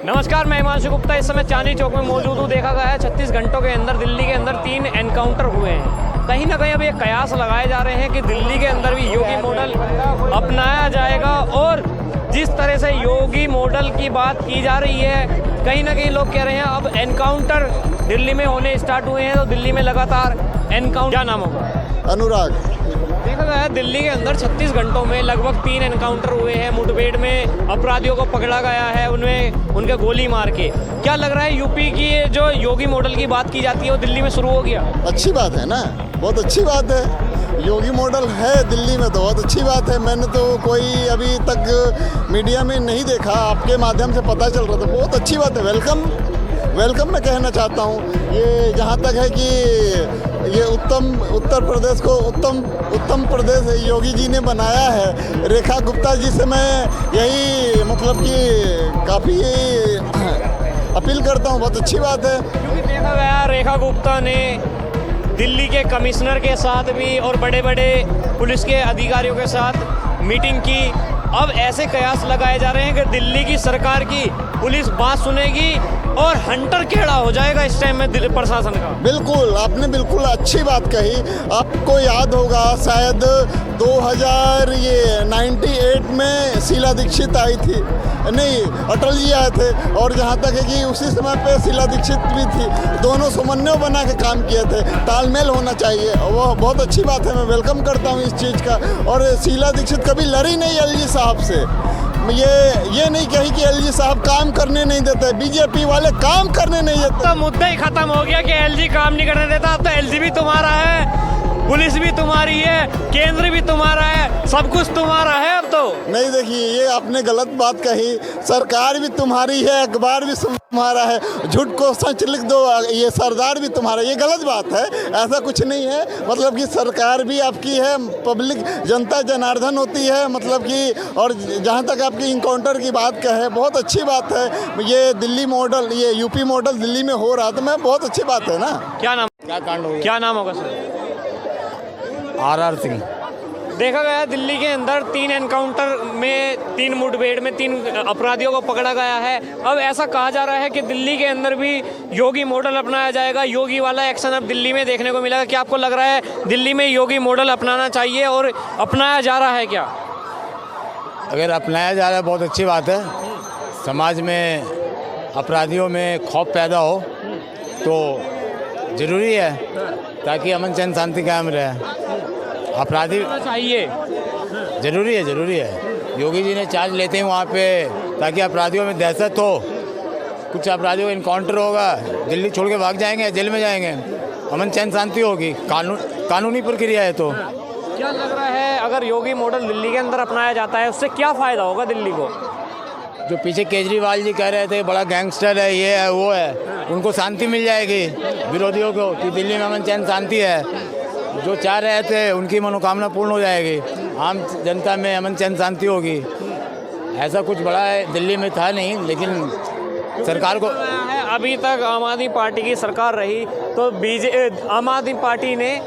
नमस्कार, मैं हिमांशु गुप्ता इस समय चांदनी चौक में मौजूद हूँ। देखा गया है 36 घंटों के अंदर दिल्ली के अंदर 3 एनकाउंटर हुए हैं। कहीं ना कहीं अब ये कयास लगाए जा रहे हैं कि दिल्ली के अंदर भी योगी मॉडल अपनाया जाएगा। और जिस तरह से योगी मॉडल की बात की जा रही है, कहीं ना कहीं लोग कह रहे हैं अब एनकाउंटर दिल्ली में होने स्टार्ट हुए हैं, तो दिल्ली में लगातार एनकाउंटर। क्या नाम होगा? अनुराग। देखा गया है दिल्ली के अंदर 36 घंटों में लगभग 3 एनकाउंटर हुए हैं। मुठभेड़ में अपराधियों को पकड़ा गया है, उनमें उनके गोली मार के। क्या लग रहा है यूपी की जो योगी मॉडल की बात की जाती है वो दिल्ली में शुरू हो गया? अच्छी बात है ना, बहुत अच्छी बात है। योगी मॉडल है दिल्ली में तो बहुत अच्छी बात है। मैंने तो कोई अभी तक मीडिया में नहीं देखा, आपके माध्यम से पता चल रहा था। बहुत अच्छी बात है, वेलकम वेलकम मैं कहना चाहता हूँ। ये जहाँ तक है कि ये उत्तर प्रदेश को उत्तम प्रदेश योगी जी ने बनाया है। रेखा गुप्ता जी से मैं यही मतलब कि काफ़ी अपील करता हूँ, बहुत अच्छी बात है। क्योंकि देखा गया रेखा गुप्ता ने दिल्ली के कमिश्नर के साथ भी और बड़े बड़े पुलिस के अधिकारियों के साथ मीटिंग की। अब ऐसे कयास लगाए जा रहे हैं कि दिल्ली की सरकार की पुलिस बात सुनेगी और हंटर खेड़ा हो जाएगा इस टाइम में दिल्ली प्रशासन का। बिल्कुल, आपने बिल्कुल अच्छी बात कही। आपको याद होगा शायद 2098 में शीला दीक्षित आई थी, नहीं अटल जी आए थे। और जहाँ तक है कि उसी समय पे शीला दीक्षित भी थी, दोनों समन्वय बना के काम किए थे। तालमेल होना चाहिए, वो बहुत अच्छी बात है। मैं वेलकम करता हूँ इस चीज़ का। और शीला दीक्षित कभी लड़ी नहीं एलजी साहब से। ये नहीं कही कि एलजी साहब काम करने नहीं देते, बीजेपी वाले काम करने नहीं देते। तो मुद्दा ही खत्म हो गया कि एलजी काम नहीं करने देता। अब तो एलजी भी तुम्हारा है, पुलिस भी तुम्हारी है, केंद्र भी तुम्हारा है, सब कुछ तुम्हारा है अब तो। नहीं, देखिए ये आपने गलत बात कही। सरकार भी तुम्हारी है, अखबार भी तुम्हारा है। झूठ को सच लिख दो, ये सरदार भी तुम्हारा। ये गलत बात है, ऐसा कुछ नहीं है। मतलब कि सरकार भी आपकी है, पब्लिक जनता जनार्दन होती है मतलब कि। और जहाँ तक आपकी इनकाउंटर की बात कहे, बहुत अच्छी बात है। ये दिल्ली मॉडल, ये यूपी मॉडल दिल्ली में हो रहा तो मैं बहुत अच्छी बात है ना। क्या नाम कांड हो? क्या नाम होगा सर? RR सिंह। देखा गया दिल्ली के अंदर 3 एनकाउंटर में 3 मुठभेड़ में 3 अपराधियों को पकड़ा गया है। अब ऐसा कहा जा रहा है कि दिल्ली के अंदर भी योगी मॉडल अपनाया जाएगा। योगी वाला एक्शन अब दिल्ली में देखने को मिलेगा। क्या आपको लग रहा है दिल्ली में योगी मॉडल अपनाना चाहिए और अपनाया जा रहा है क्या? अगर अपनाया जा रहा है बहुत अच्छी बात है। समाज में अपराधियों में खौफ पैदा हो तो ज़रूरी है, ताकि अमन चैन शांति कायम रहे। अपराधी चाहिए, ज़रूरी है। योगी जी ने चार्ज लेते हैं वहाँ पे, ताकि अपराधियों में दहशत हो। कुछ अपराधियों का इनकाउंटर होगा, दिल्ली छोड़ के भाग जाएंगे, जेल में जाएंगे, अमन चैन शांति होगी। कानूनी प्रक्रिया है। तो क्या लग रहा है अगर योगी मॉडल दिल्ली के अंदर अपनाया जाता है उससे क्या फ़ायदा होगा दिल्ली को? जो पीछे केजरीवाल जी कह रहे थे बड़ा गैंगस्टर है, ये है वो है, उनको शांति मिल जाएगी विरोधियों को कि दिल्ली में अमन चैन शांति है। जो चाह रहे थे उनकी मनोकामना पूर्ण हो जाएगी, आम जनता में अमन चैन शांति होगी। ऐसा कुछ बड़ा है दिल्ली में था नहीं, लेकिन सरकार को अभी तक आम आदमी पार्टी की सरकार रही तो आम आदमी पार्टी ने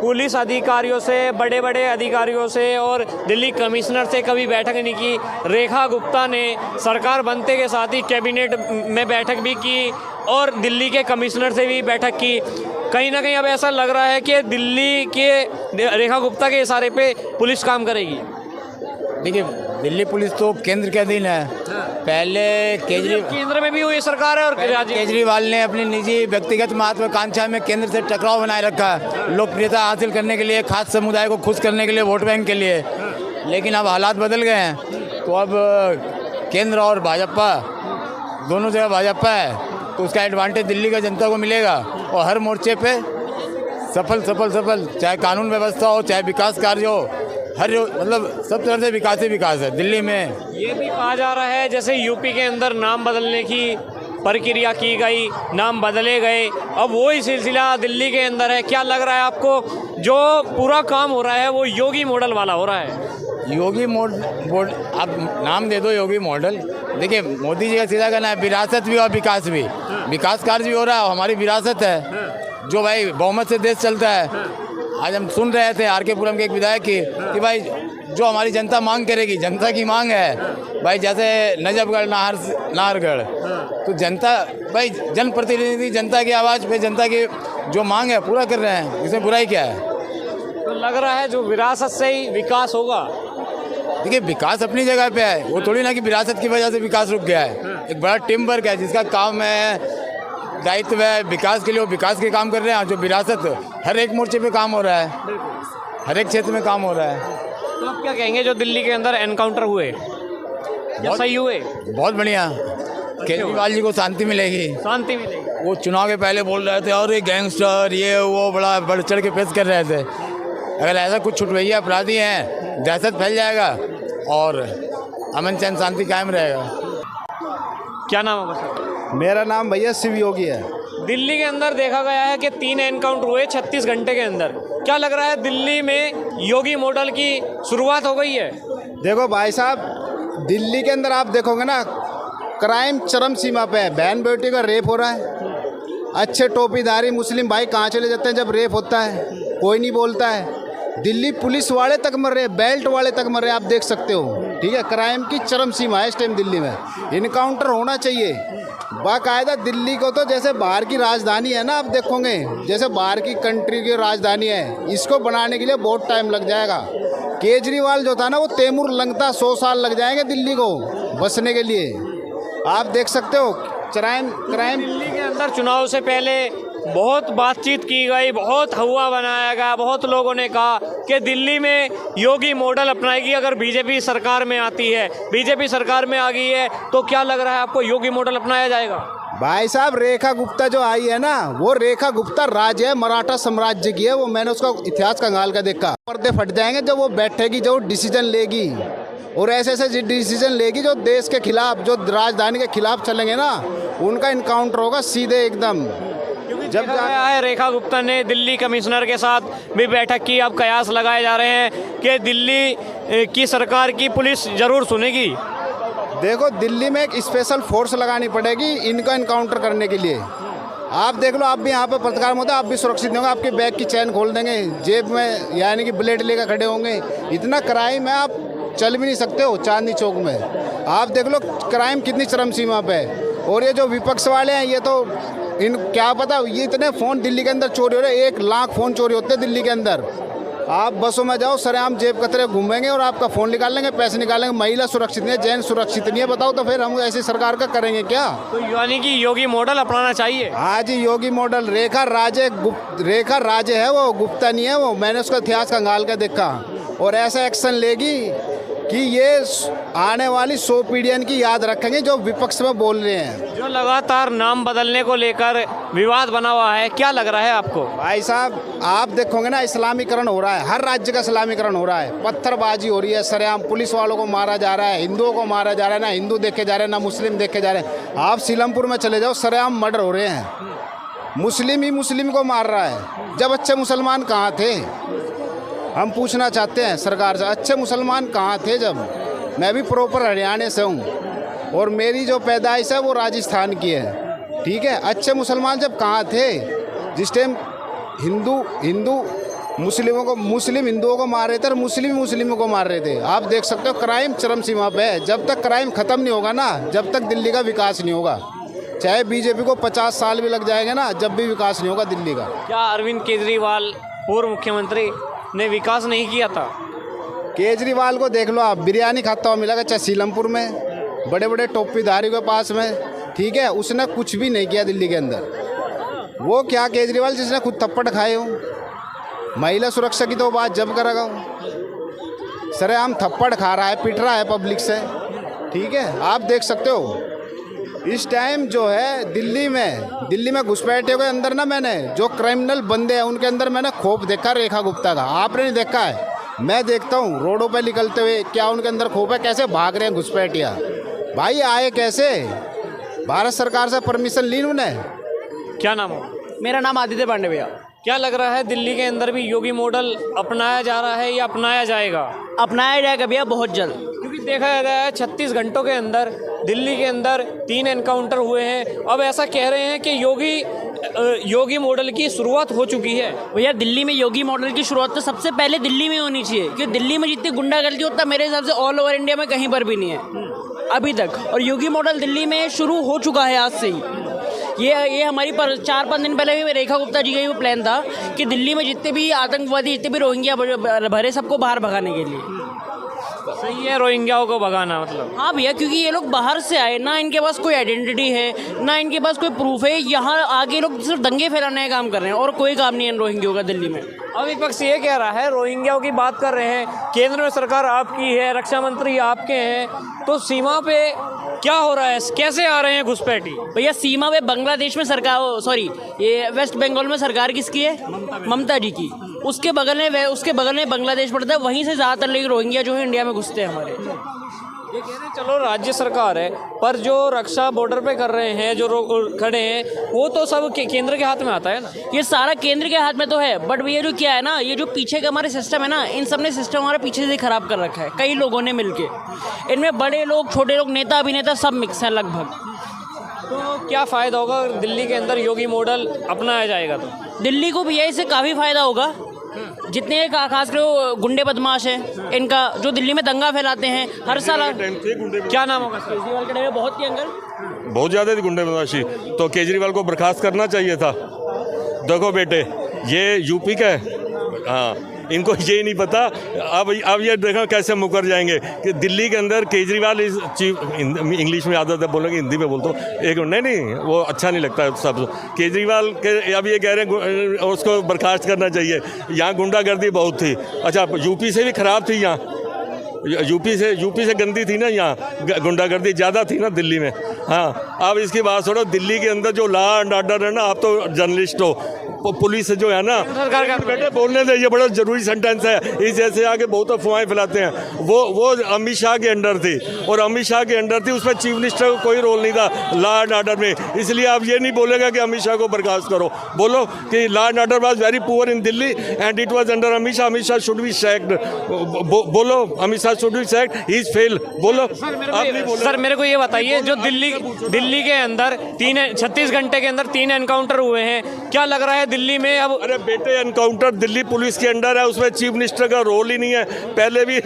पुलिस अधिकारियों से, बड़े बड़े अधिकारियों से और दिल्ली कमिश्नर से कभी बैठक नहीं की। रेखा गुप्ता ने सरकार बनते के साथ ही कैबिनेट में बैठक भी की और दिल्ली के कमिश्नर से भी बैठक की। कहीं ना कहीं अब ऐसा लग रहा है कि दिल्ली के रेखा गुप्ता के इशारे पे पुलिस काम करेगी। देखिए, दिल्ली पुलिस तो केंद्र के अधीन है। पहले केंद्र में भी हुई सरकार है और केजरीवाल ने अपनी निजी व्यक्तिगत महत्वाकांक्षा में केंद्र से टकराव बनाए रखा है, लोकप्रियता हासिल करने के लिए, खास समुदाय को खुश करने के लिए, वोट बैंक के लिए। लेकिन अब हालात बदल गए हैं, तो अब केंद्र और भाजपा दोनों जगह भाजपा है, तो उसका एडवांटेज दिल्ली का जनता को मिलेगा। और हर मोर्चे पे सफल, चाहे कानून व्यवस्था हो, चाहे विकास कार्य हो, हर मतलब सब तरह से विकास ही विकास है दिल्ली में। ये भी कहा जा रहा है जैसे यूपी के अंदर नाम बदलने की प्रक्रिया की गई, नाम बदले गए, अब वही सिलसिला दिल्ली के अंदर है। क्या लग रहा है आपको जो पूरा काम हो रहा है वो योगी मॉडल वाला हो रहा है? योगी मॉडल, आप नाम दे दो योगी मॉडल। देखिए, मोदी जी का सीधा कहना है विरासत भी और विकास भी। विकास कार्य भी हो रहा है, हमारी विरासत है जो भाई बहुमत से देश चलता है। आज हम सुन रहे थे आर के पुरम के एक विधायक की कि भाई जो हमारी जनता मांग करेगी, जनता की मांग है भाई जैसे नजफगढ़ नाहरगढ़, तो जनता भाई जनप्रतिनिधि जनता की आवाज़ पे जनता की जो मांग है पूरा कर रहे हैं, इसमें बुराई क्या है। तो लग रहा है जो विरासत से ही विकास होगा। देखिए विकास अपनी जगह पे है, वो थोड़ी ना कि विरासत की वजह से विकास रुक गया है। एक बड़ा टीम वर्क है जिसका काम है, दायित्व है विकास के लिए, वो विकास के काम कर रहे हैं। जो विरासत हर एक मोर्चे पे काम हो रहा है, हर एक क्षेत्र में काम हो रहा है। तो आप क्या कहेंगे जो दिल्ली के अंदर एनकाउंटर हुए, क्या सही हुए? बहुत बढ़िया, केजरीवाल जी को शांति मिलेगी, शांति मिलेगी। वो चुनाव के पहले बोल रहे थे और ये गैंगस्टर ये वो बड़ा बढ़ चढ़ के पेश कर रहे थे। अगर ऐसा कुछ छुटवैया अपराधी हैं, दहशत फैल जाएगा और अमन चैन शांति कायम रहेगा। क्या नाम है बस? मेरा नाम भैया शिव योगी है। दिल्ली के अंदर देखा गया है कि 3 एनकाउंटर हुए 36 घंटे के अंदर। क्या लग रहा है दिल्ली में योगी मॉडल की शुरुआत हो गई है? देखो भाई साहब, दिल्ली के अंदर आप देखोगे ना, क्राइम चरम सीमा पे है। बहन बेटी का रेप हो रहा है, अच्छे टोपीधारी मुस्लिम भाई कहाँ चले जाते हैं जब रेप होता है, कोई नहीं बोलता है। दिल्ली पुलिस वाले तक मर रहे, बेल्ट वाले तक मर रहे, आप देख सकते हो। ठीक है, क्राइम की चरम सीमा है इस टाइम दिल्ली में। इनकाउंटर होना चाहिए बाकायदा। दिल्ली को तो जैसे बाहर की राजधानी है ना, आप देखोगे जैसे बाहर की कंट्री की राजधानी है, इसको बनाने के लिए बहुत टाइम लग जाएगा। केजरीवाल जो था ना, वो तैमूर लंगता 100 साल लग जाएंगे दिल्ली को बसने के लिए। आप देख सकते हो क्राइम दिल्ली के अंदर चुनाव से पहले बहुत बातचीत की गई, बहुत हवा बनाया गया, बहुत लोगों ने कहा कि दिल्ली में योगी मॉडल अपनाएगी अगर बीजेपी सरकार में आती है। बीजेपी सरकार में आ गई है तो क्या लग रहा है आपको, योगी मॉडल अपनाया जाएगा? भाई साहब, रेखा गुप्ता जो आई है ना, वो रेखा गुप्ता राज है, मराठा साम्राज्य की है वो। मैंने उसका इतिहास कंगाल का देखा। पर्दे फट जाएंगे जब वो बैठेगी, जो डिसीजन लेगी और ऐसे डिसीजन लेगी जो देश के खिलाफ, जो राजधानी के खिलाफ चलेंगे ना, उनका इनकाउंटर होगा सीधे एकदम। जब गया है रेखा गुप्ता ने दिल्ली कमिश्नर के साथ भी बैठक की। अब कयास लगाए जा रहे हैं कि दिल्ली की सरकार की पुलिस जरूर सुनेगी। देखो, दिल्ली में एक स्पेशल फोर्स लगानी पड़ेगी इनका इनकाउंटर करने के लिए। आप देख लो, आप भी यहाँ पे पत्रकार होते, आप भी सुरक्षित नहीं होंगे। आपके बैग की चैन खोल देंगे, जेब में यानी कि ब्लेड लेकर खड़े होंगे। इतना क्राइम है, आप चल भी नहीं सकते हो चांदनी चौक में। आप देख लो क्राइम कितनी चरम सीमा पे है। और ये जो विपक्ष वाले हैं, ये तो इन क्या पता, ये इतने फ़ोन दिल्ली के अंदर चोरी हो रहे हैं। 1 लाख फ़ोन चोरी होते हैं दिल्ली के अंदर। आप बसों में जाओ, सरेआम जेब कतरे घूमेंगे और आपका फ़ोन निकाल लेंगे, पैसे निकालेंगे। महिला सुरक्षित नहीं है, जैन सुरक्षित नहीं है। बताओ तो फिर हम ऐसी सरकार का करेंगे क्या? तो यानी कि योगी मॉडल अपनाना चाहिए। हाँ जी, योगी मॉडल। रेखा राजे है वो, गुप्ता नहीं है वो। मैंने उसका इतिहास कंगाल का देखा। और ऐसा एक्शन लेगी कि ये आने वाली 100 पीढ़ियों की याद रखेंगे जो विपक्ष में बोल रहे हैं। जो लगातार नाम बदलने को लेकर विवाद बना हुआ है, क्या लग रहा है आपको? भाई साहब, आप देखोगे ना, इस्लामीकरण हो रहा है, हर राज्य का इस्लामीकरण हो रहा है। पत्थरबाजी हो रही है सरेआम, पुलिस वालों को मारा जा रहा है, हिंदुओं को मारा जा रहा है। ना हिंदू देखे जा रहे हैं, ना मुस्लिम देखे जा रहे हैं। आप सीलमपुर में चले जाओ, सरेआम मर्डर हो रहे हैं। मुस्लिम ही मुस्लिम को मार रहा है। जब अच्छे मुसलमान कहाँ थे? हम पूछना चाहते हैं सरकार से, अच्छे मुसलमान कहाँ थे जब? मैं भी प्रॉपर हरियाणा से हूँ और मेरी जो पैदाइश है वो राजस्थान की है। ठीक है, अच्छे मुसलमान जब कहाँ थे? जिस टाइम हिंदू मुस्लिम हिंदुओं को मार रहे थे और मुस्लिम मुस्लिमों को मार रहे थे। आप देख सकते हो क्राइम चरम सीमा पे है। जब तक क्राइम ख़त्म नहीं होगा ना, जब तक दिल्ली का विकास नहीं होगा। चाहे बीजेपी को 50 साल भी लग जाएंगे ना, जब भी विकास नहीं होगा दिल्ली का। क्या अरविंद केजरीवाल पूर्व मुख्यमंत्री ने विकास नहीं किया था? केजरीवाल को देख लो आप, बिरयानी खाता हुआ मिलेगा, चाहे सीलमपुर में, बड़े बड़े टोपीधारी के पास में। ठीक है, उसने कुछ भी नहीं किया दिल्ली के अंदर। वो क्या केजरीवाल जिसने खुद थप्पड़ खाए हो? महिला सुरक्षा की तो बात जब करेगा, सरेआम थप्पड़ खा रहा है, पिट रहा है पब्लिक से। ठीक है, आप देख सकते हो इस टाइम जो है दिल्ली में घुसपैठे के अंदर ना, मैंने जो क्रिमिनल बंदे हैं उनके अंदर मैंने खौफ देखा रेखा गुप्ता का। आपने नहीं देखा है? मैं देखता हूँ रोडों पे निकलते हुए, क्या उनके अंदर खौफ है? कैसे भाग रहे हैं घुसपैठिया। भाई आए कैसे? भारत सरकार से परमिशन ली उन्होंने। क्या नाम हो? मेरा नाम आदित्य पांडे भैया। क्या लग रहा है दिल्ली के अंदर भी योगी मॉडल अपनाया जा रहा है या अपनाया जाएगा? अपनाया जाएगा भैया बहुत जल्द। क्योंकि देखा गया है 36 घंटों के अंदर दिल्ली के अंदर 3 एनकाउंटर हुए हैं। अब ऐसा कह रहे हैं कि योगी मॉडल की शुरुआत हो चुकी है। भैया दिल्ली में योगी मॉडल की शुरुआत तो सबसे पहले दिल्ली में होनी चाहिए, क्योंकि दिल्ली में जितनी गुंडागर्दी होता है मेरे हिसाब से ऑल ओवर इंडिया में कहीं पर भी नहीं है। अभी तक। और योगी मॉडल दिल्ली में शुरू हो चुका है आज से ही। ये हमारी पर 4-5 दिन पहले भी रेखा गुप्ता जी का ही वो प्लान था कि दिल्ली में जितने भी आतंकवादी, जितने भी रोहिंग्या भरे, सबको बाहर भगाने के लिए। सही है रोहिंग्याओं को भगाना मतलब। हाँ भैया, क्योंकि ये लोग बाहर से आए ना, इनके पास कोई आइडेंटिटी है ना, इनके पास कोई प्रूफ है। यहाँ आगे लोग सिर्फ दंगे फैलाने का काम कर रहे हैं और कोई काम नहीं है रोहिंग्याओं का दिल्ली में। अब विपक्ष ये कह रहा है, रोहिंग्याओं की बात कर रहे हैं, केंद्र में सरकार आपकी है, रक्षा मंत्री आपके हैं, तो सीमा पे क्या हो रहा है, कैसे आ रहे हैं घुसपैठी? भैया सीमा पे बांग्लादेश में सरकार, सॉरी ये वेस्ट बंगाल में सरकार किसकी है? ममता जी की। उसके बगल में बांग्लादेश पड़ता है, वहीं से ज़्यादातर लोग रोहिंग्या जो है इंडिया में घुसते हैं हमारे। ये कह रहे हैं चलो राज्य सरकार है, पर जो रक्षा बॉर्डर पे कर रहे हैं, जो खड़े हैं, वो तो सब केंद्र के हाथ में आता है ना। ये सारा केंद्र के हाथ में तो है, बट ये जो क्या है ना, ये जो पीछे का हमारे सिस्टम है ना, इन सब ने सिस्टम हमारे पीछे से खराब कर रखा है, कई लोगों ने मिलके। इनमें बड़े लोग, छोटे लोग, नेता अभिनेता सब मिक्स हैं लगभग। तो क्या फ़ायदा होगा अगर दिल्ली के अंदर योगी मॉडल अपनाया जाएगा? तो दिल्ली को भी इससे काफ़ी फ़ायदा होगा। जितने खासकर वो गुंडे बदमाश हैं, इनका जो दिल्ली में दंगा फैलाते हैं हर साल। क्या नाम होगा? केजरीवाल के टाइम में बहुत ही अंकल, बहुत ज़्यादा थी गुंडे बदमाशी, तो केजरीवाल को बर्खास्त करना चाहिए था। देखो बेटे, ये यूपी का है, हाँ, इनको ये नहीं पता। अब ये देखो कैसे मुकर जाएंगे कि दिल्ली के अंदर केजरीवाल इस चीफ, इंग्लिश में आदत है बोलने की, हिंदी में बोलता हूँ, एक नहीं वो अच्छा नहीं लगता सब। केजरीवाल के अब ये कह रहे हैं उसको बर्खास्त करना चाहिए। यहाँ गुंडागर्दी बहुत थी। अच्छा, यूपी से भी खराब थी, यहाँ यूपी से गंदी थी ना, यहाँ गुंडागर्दी ज़्यादा थी ना दिल्ली में। हाँ, अब इसकी बात छोड़ो, दिल्ली के अंदर जो लॉ एंड ऑर्डर है ना, आप तो जर्नलिस्ट हो, पुलिस जो है ना, सरकार का बेटे बोलने दे, ये बड़ा जरूरी सेंटेंस है। इस जैसे आगे बहुत अफवाहें फैलाते हैं। वो अमित शाह के अंडर थी, और अमित शाह के अंडर थी, उसमें चीफ मिनिस्टर को कोई रोल नहीं था लॉ एंड ऑर्डर में। इसलिए आप ये नहीं बोलेगा कि अमित शाह को बर्खास्त करो, बोलो कि law and order was very poor in Delhi and it was under Amit Shah. Amit Shah should be sacked, बोलो Amit Shah should be sacked, he is fail, बोलो। सर मेरे को ये बताइए, जो दिल्ली के अंदर 36 घंटे के अंदर 3 एनकाउंटर हुए हैं, क्या लग रहा है दिल्ली में अब? अरे बेटे, एनकाउंटर दिल्ली पुलिस के अंडर है, उसमें चीफ मिनिस्टर का रोल ही नहीं है पहले भी।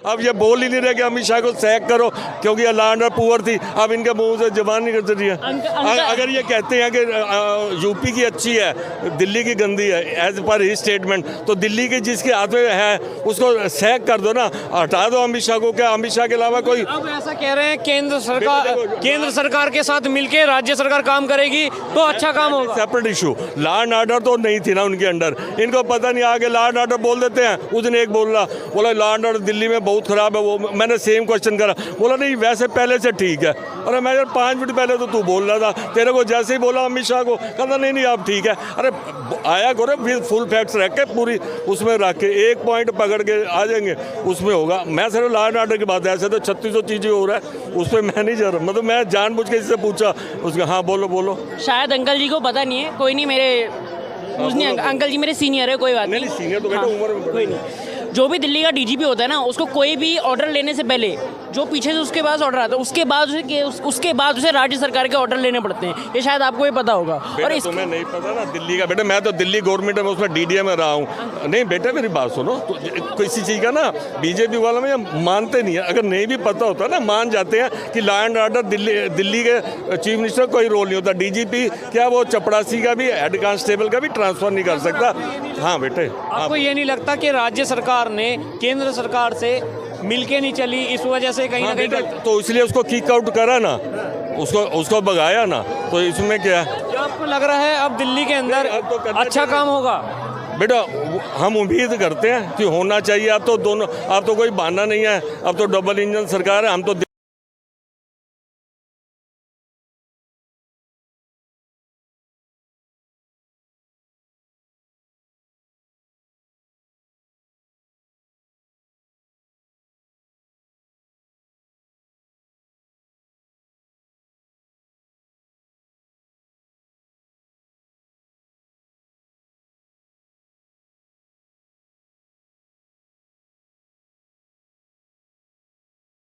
अब ये बोल ही नहीं रहे कि अमित शाह को सैक करो क्योंकि ये लॉ एंड ऑर्डर पुअर थी। अब इनके मुंह से जबान नहीं कर रही है। अगर ये कहते हैं कि यूपी की अच्छी है, दिल्ली की गंदी है, एज पर ही स्टेटमेंट, तो दिल्ली के जिसके हाथ में है उसको सैक कर दो ना, हटा दो अमित शाह को। क्या अमित शाह के अलावा कोई? अब ऐसा कह रहे हैं केंद्र सरकार के साथ मिलकर राज्य सरकार काम करेगी तो अच्छा काम होगा। Separate issue, law and order तो नहीं थी ना उनके अंडर, इनको पता नहीं, आगे लॉ एंड ऑर्डर बोल देते हैं। उस दिन एक बोला लॉ एंड ऑर्डर दिल्ली में बहुत खराब है, वो मैंने सेम क्वेश्चन करा, बोला नहीं वैसे पहले से ठीक है। अरे मैं यार 5 मिनट पहले तो तू बोल रहा था, तेरे को जैसे ही बोला अमित शाह को, कहता नहीं आप ठीक है। अरे आया करो फुल फैक्ट्स रख के, पूरी उसमें रख के, एक पॉइंट पकड़ के आ जाएंगे, उसमें होगा। मैं सिर्फ लॉ एंड ऑर्डर की बात है, ऐसे तो 3600 चीज़ें हो रहा है, उस पर मैं नहीं जा रहा। मतलब मैं जानबूझ के इससे पूछा उसका, हाँ बोलो। शायद अंकल जी को पता नहीं है, कोई नहीं, मेरे पूछनी अंकल जी मेरे सीनियर है, कोई बात नहीं। सीनियर तो बेटा उम्र में कोई नहीं। जो भी दिल्ली का डीजीपी होता है ना, उसको कोई भी ऑर्डर लेने से पहले जो पीछे से उसके पास ऑर्डर आता है, उसके बाद उसे राज्य सरकार के ऑर्डर लेने पड़ते हैं। ये शायद आपको भी पता होगा। और तुम्हें नहीं पता ना दिल्ली का? बेटा मैं तो दिल्ली गवर्नमेंट में उसमें डीडीए में रहा हूँ। नहीं बेटा मेरी बात सुनो, तो किसी चीज़ का ना बीजेपी वाला में मानते नहीं है। अगर नहीं भी पता होता ना, मान जाते हैं कि लॉ एंड ऑर्डर दिल्ली के चीफ मिनिस्टर कोई रोल नहीं होता। डीजीपी क्या वो चपरासी का भी, हेड कांस्टेबल का भी ट्रांसफर नहीं कर सकता। हाँ बेटे, आपको ये नहीं लगता कि राज्य सरकार ने केंद्र सरकार से मिलके नहीं चली, इस वजह से कहीं ना कहीं? तो इसलिए उसको किक आउट करा ना, उसको भगाया ना, तो इसमें क्या है? क्या आपको लग रहा है अब दिल्ली के अंदर अच्छा काम होगा? बेटा हम उम्मीद करते हैं कि होना चाहिए। अब तो कोई बहाना नहीं है, अब तो डबल इंजन सरकार है। हम तो